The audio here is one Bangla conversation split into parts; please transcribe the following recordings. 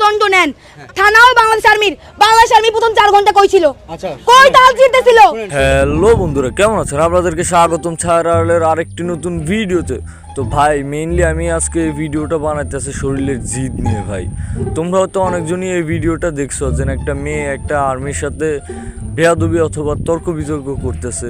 মৃত্যুদণ্ড নেন। থানাও বাংলাদেশ আর্মি প্রথম 4 ঘন্টা কই ছিল, কই তাল জিতেছিল। হ্যালো বন্ধুরা, কেমন আছেন? আপনাদেরকে স্বাগতম ছায়ারের আরেকটি নতুন ভিডিওতে। তো ভাই মেইনলি আমি আজকে এই ভিডিওটা বানাইতেছি শরীরের জিদ নিয়ে। ভাই তোমরা হয়তো অনেকজনই এই ভিডিওটা দেখছো, যে একটা মেয়ে একটা আর্মির সাথে বেয়াদবি অথবা তর্ক বিতর্ক করতেছে।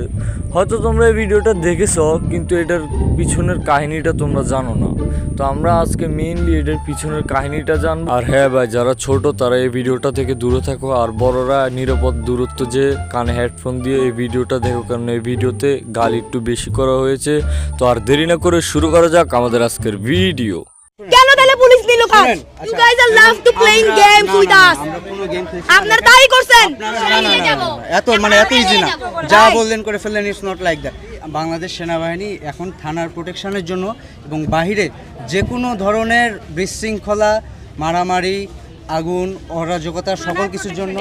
হয়তো তোমরা এই ভিডিওটা দেখেছো, কিন্তু এটার পিছনের কাহিনীটা তোমরা জানো না। তো আমরা আজকে মেইনলি এটার পিছনের কাহিনীটা জানবো। আর হ্যাঁ ভাই, যারা ছোট তারা এই ভিডিওটা থেকে দূরে থাকো, আর বড়রা নিরাপদ দূরত্ব যে কানে হেডফোন দিয়ে এই ভিডিওটা দেখো, কারণ এই ভিডিওতে গালি একটু বেশি করা হয়েছে। তো আর দেরি না করে শুরু করা যাক আমাদের আজকের ভিডিও। কেন তাহলে পুলিশ নিল কাজ? You guys are love to playing games with us. আপনারা তাই করছেন। এত ইজি না, যা বললেন করে ফেললেন, it's not like that. Bangladesh সেনাবাহিনী এখন থানার প্রোটেকশনের জন্য এবং বাহিরে যে কোনো ধরনের বিশৃঙ্খলা, মারামারি, আগুন, অরাজকতা সকল কিছুর জন্য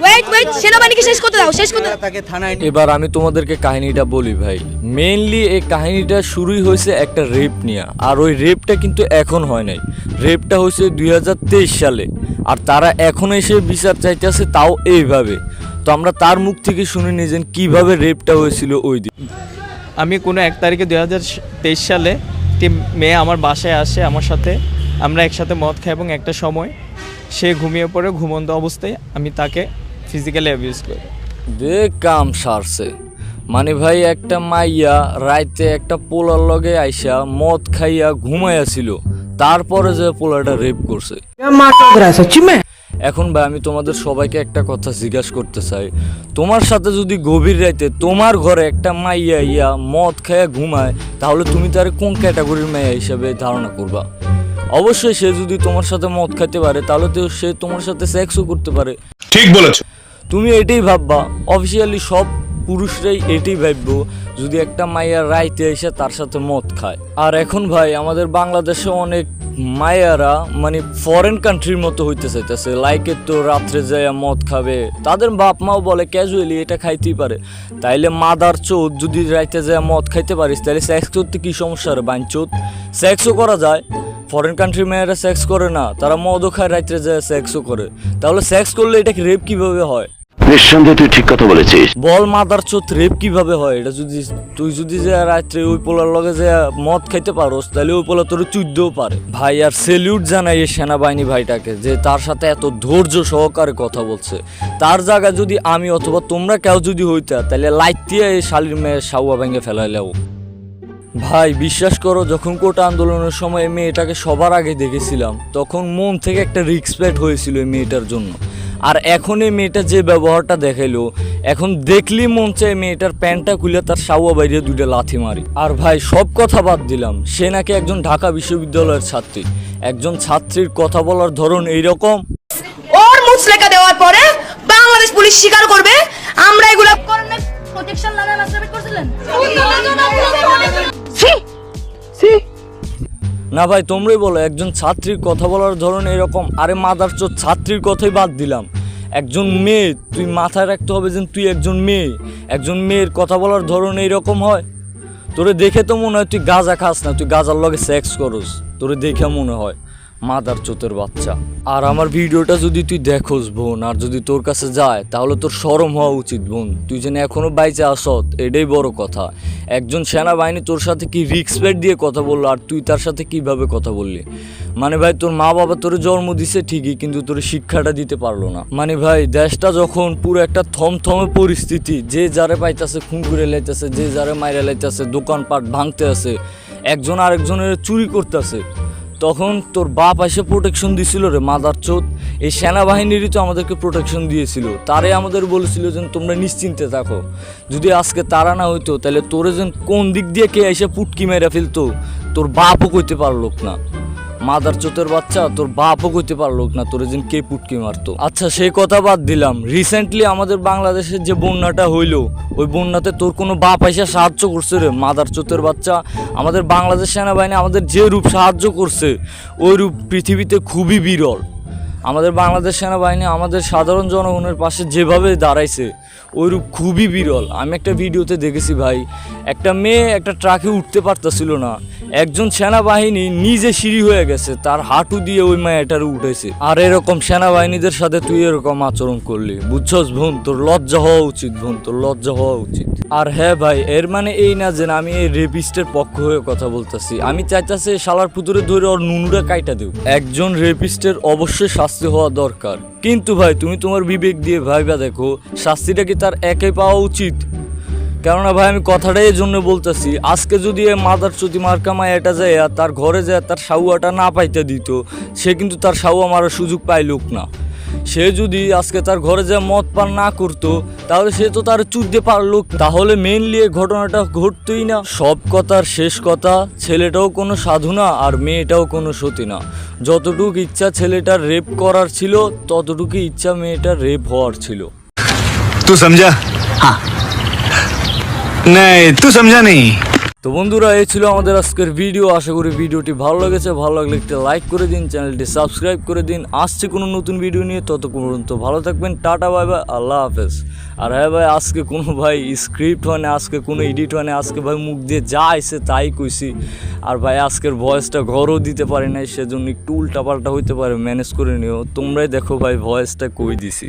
ওয়েট সেনাবাহিনীকে শেষ করতে দাও, শেষ করতে দাও। তাকে থানায় এবার আমি তোমাদেরকে কাহিনীটা বলি ভাই। মেইনলি এই কাহিনীটা শুরুই হয়েছে একটা রেপ নিয়ে, আর ওই রেপটা কিন্তু এখন হয় নাই। রেপটা হয়েছে 2023 সালে, আর তারা এখন এসে বিচার চাইতেছে, তাও এইভাবে। তো আমরা তার মুখ থেকে শুনে নিয়েছেন কিভাবে রেপটা হয়েছিল ওই দিন। আমি কোনো 1 তারিখে 2023 সালে একটি মেয়ে আমার বাসায় আসে আমার সাথে। আমরা একসাথে মদ খাই এবং একটা সময় সে ঘুমিয়ে পড়ে। ঘুমন্ত অবস্থায় আমি তাকে ফিজিক্যালি অ্যাবিউজ করি। কাম সারছে মানে ভাই, একটা মাইয়া রাইতে একটা পোলার লগে আইসা মদ খাইয়া ঘুমাইয়াছিল, তারপরে যে পোলাটা রেপ করছে। এখন ভাই আমি তোমাদের সবাইকে একটা কথা জিজ্ঞাসা করতে চাই, তোমার সাথে যদি গভীর রাইতে তোমার ঘরে একটা মাইয়া ইয়া মদ খাইয়া ঘুমায়, তাহলে তুমি তার কোন ক্যাটাগরির মাইয়া হিসাবে ধারণা করবা? অবশ্যই সে যদি তোমার সাথে মদ খাইতে পারে, তাহলে তো সে তোমার সাথে সেক্সও করতে পারে। ঠিক বলেছো। তুমি এটাই ভাববা, অফিসিয়ালি সব পুরুষরাই এটাই ভাববো যদি একটা মাইয়া রাইতে এসে তার সাথে মদ খায়। আর এখন ভাই আমাদের বাংলাদেশে অনেক মায়েরা মানে ফরেন কান্ট্রির মতো হইতে চাইতেছে। লাইকে তো রাত্রে যায় মদ খাবে, তাদের বাপ মাও বলে ক্যাজুয়ালি এটা খাইতেই পারে। তাইলে মাদার চোদ যদি রাইতে যায় মদ খাইতে পারিস, তাহলে সেক্স করতে কি সমস্যা রে বাইন চোদ? সেক্সও করা যায়। ফরেন কান্ট্রির মেয়েরা সেক্স করে না, তারা মদও খায়, রাত্রে যায় সেক্সও করে। তাহলে সেক্স করলে এটা রেপ কিভাবে হয়? নিঃসন্দেহে তুই ঠিক কথা বলেছিস। বল মাদার চোদ, রেপ কিভাবে হয়? এটা যদি তুই যদি যে রাত্রে ওই পোলার লগে যে মদ খাইতে পারোস, তাহলে ওই পোলা তোর চুইতেও পারে। ভাই আর সেলিউট জানাই এই সেনাবাহিনী ভাইটাকে, যে তার সাথে এত ধৈর্য সহকারে কথা বলছে। তার জায়গায় যদি আমি অথবা তোমরা কেউ যদি হইতা, তাহলে লাইট দিয়ে এই শালির মেয়ের সাউয়া ভেঙে ফেলাইলেও। ভাই বিশ্বাস করো, যখন কোটা আন্দোলনের সময় এই মেয়েটাকে সবার আগে দেখেছিলাম, তখন মন থেকে একটা রিসপেক্ট হয়েছিল এই মেয়েটার জন্য। আর এখন এই মেয়েটা যে ব্যবহারটা দেখাইলো, এখন দেখলি মন চায় মেয়েটার প্যান্টটা খুলে তার সাউয়া বাইরে 2টা লাথি মারি। আর ভাই সব কথা বাদ দিলাম, সে নাকি একজন ঢাকা বিশ্ববিদ্যালয়ের ছাত্রী। একজন ছাত্রীর কথা বলার ধরন এইরকম। ওর মুচলেকা দেওয়ার পরে বাংলাদেশ পুলিশ স্বীকার করবে আমরা এগুলা করনে প্রোটেকশন লাগায় মাস্টারবেট করছিলেন। না ভাই তোমরাই বলো, একজন ছাত্রীর কথা বলার ধরন এরকম? আরে মাদার চোদ, ছাত্রীর কথাই বাদ দিলাম, একজন মেয়ে, তুই মাথায় রাখতে হবে যে তুই একজন মেয়ে। একজন মেয়ের কথা বলার ধরন এইরকম হয়? তোরে দেখে তো মনে হয় তুই গাঁজা খাস না, তুই গাঁজার লগে সেক্স করস, তোরে দেখে মনে হয়। মাদার চোতের বাচ্চা। আর আমার ভিডিওটা যদি তুই দেখোস বোন, আর যদি তোর কাছে যায়, তাহলে তোর শরম হওয়া উচিত বোন। তুই যেন এখনো বাইচে আসত, এটাই বড় কথা। একজন সেনাবাহিনী তোর সাথে কি রিসপেক্ট দিয়ে কথা বললো, আর তুই তার সাথে কিভাবে কথা বললি? মানে ভাই তোর মা বাবা তোর জন্ম দিছে ঠিকই, কিন্তু তোর শিক্ষাটা দিতে পারলো না। মানে ভাই দেশটা যখন পুরো একটা থমথমে পরিস্থিতি, যে যারে পাইতেছে খুন করে লাইতেছে, যে যারে মাইরা লাইতেছে, দোকানপাট ভাঙতে আছে, একজন আরেকজনের চুরি করতেছে, তখন তোর বাপ এসে প্রোটেকশন দিছিল রে মাদার চোদ। এই সেনাবাহিনীরই তো আমাদেরকে প্রোটেকশন দিয়েছিল, তারে আমাদের বলেছিল যে তোমরা নিশ্চিন্তে থাকো। যদি আজকে তারা না হইতো, তাহলে তোরে যেন কোন দিক দিয়ে কে এসে পুটকি মেরা ফেলতো, তোর বাপও কইতে পারলো না। মাদার চোতের বাচ্চা, তোর বাপও কইতে পারলো না তোরে যেন কে পুটকি মারতো। আচ্ছা সেই কথা বাদ দিলাম, রিসেন্টলি আমাদের বাংলাদেশের যে বন্যাটা হইলো, ওই বন্যাতে তোর কোনো বাপ এসে সাহায্য করছে রে মাদার চোতের বাচ্চা? আমাদের বাংলাদেশ সেনাবাহিনী আমাদের যে রূপ সাহায্য করছে, ওই রূপ পৃথিবীতে খুবই বিরল। আমাদের বাংলাদেশ সেনাবাহিনী আমাদের সাধারণ জনগণের পাশে যেভাবে দাঁড়াইছে, ওই রূপ খুবই বিরল। আমি একটা ভিডিওতে দেখেছি ভাই, একটা মেয়ে একটা ট্রাকে উঠতে পারতেছিল না, একজন সেনাবাহিনী নিজে সিঁড়ি হয়ে গেছে, তার হাঁটু দিয়ে ওই মেয়েটার উঠেছে। আর এরকম সেনাবাহিনীদের সাথে তুই এরকম আচরণ করলি, বুঝছস বোন? তোর লজ্জা হওয়া উচিত বোন, তোর লজ্জা হওয়া উচিত। আর হ্যাঁ ভাই, এর মানে এই না যে আমি এই রেপিস্টের পক্ষ হয়ে কথা বলতেছি। আমি চাইতেছি শালার পুতুরে ধরে ওর নুনুরা কাইটা দেব। একজন রেপিস্টের অবশ্যই শাস্তি হওয়া দরকার, কিন্তু ভাই তুমি তোমার বিবেক দিয়ে ভাইবা দেখো শাস্তিটা কি তার একাই পাওয়া উচিত? কেননা ভাই আমি কথাটাই এই জন্য বলতেছি, আজকে যদি এ মাদার চুতি মার্কামায় এটা যায় তার ঘরে যায় তার সাউয়াটা না পাইতে দিত, সে কিন্তু তার সাউয়া মারার সুযোগ পাইলুক না। সে যদি আজকে তার ঘরে যায় মদ পান না করতো, তাহলে সে তো তার চুদতে পারলো, তাহলে মেইনলি এই ঘটনাটা ঘটতোই না। সব কথার শেষ কথা, ছেলেটাও কোনো সাধু না আর মেয়েটাও কোনো সতী না। যতটুকু ইচ্ছা ছেলেটার রেপ করার ছিল, ততটুকু ইচ্ছা মেয়েটার রেপ হওয়ার ছিল। তুই সমঝা? হ্যাঁ। नहीं तू समझा नहीं। তো বন্ধুরা, এই ছিল আমাদের আজকের ভিডিও। আশা করি ভিডিওটি ভালো লেগেছে। ভালো লাগলে একটা লাইক করে দিন, চ্যানেলটি সাবস্ক্রাইব করে দিন। আসছে কোনো নতুন ভিডিও নিয়ে, ততক্ষণ পর্যন্ত ভালো থাকবেন। টাটা, বাই বাই, আল্লাহ হাফেজ। আর হ্যাঁ ভাই, আজকে কোনো ভাই স্ক্রিপ্ট হয় না, আজকে কোনো এডিট হয় না, আজকে ভাই মুখ দিয়ে যা আইছে তাই কইছি। আর ভাই আজকের ভয়েসটা ঘরও দিতে পারি নাই, সেজন্য একটু উল্টাপাল্টা হইতে পারে, ম্যানেজ করে নিও। তোমরাই দেখো ভাই ভয়েসটা কই দিছি।